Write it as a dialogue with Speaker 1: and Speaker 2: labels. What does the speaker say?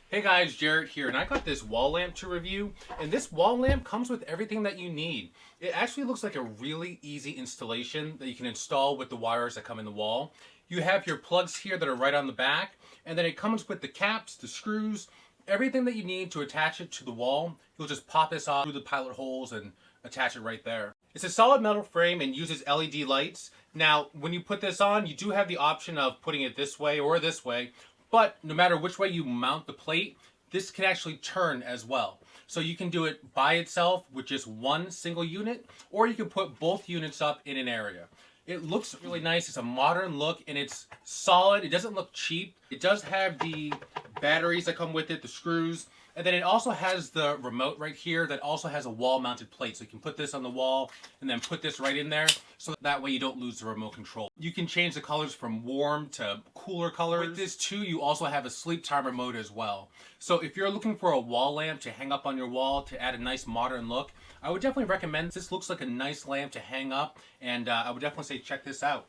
Speaker 1: Hey guys, Jarrett here, and I got this wall lamp to review, and this wall lamp comes with everything that you need. It actually looks like a really easy installation that you can install with the wires that come in the wall. You have your plugs here that are right on the back, and then it comes with the caps, the screws, everything that you need to attach it to the wall. You'll just pop this off through the pilot holes and attach it right there. It's a solid metal frame and uses LED lights. Now, when you put this on, you do have the option of putting it this way or this way, but no matter which way you mount the plate, this can actually turn as well. So you can do it by itself with just one single unit, or you can put both units up in an area. It looks really nice. It's a modern look and it's solid. It doesn't look cheap. It does have the batteries that come with it, the screws, and then it also has the remote right here that also has a wall mounted plate. So you can put this on the wall and then put this right in there. So that way you don't lose the remote control. You can change the colors from warm to cooler colors. With this too, you also have a sleep timer mode as well. So if you're looking for a wall lamp to hang up on your wall to add a nice modern look, I would definitely recommend this. Looks like a nice lamp to hang up, and I would definitely say check this out.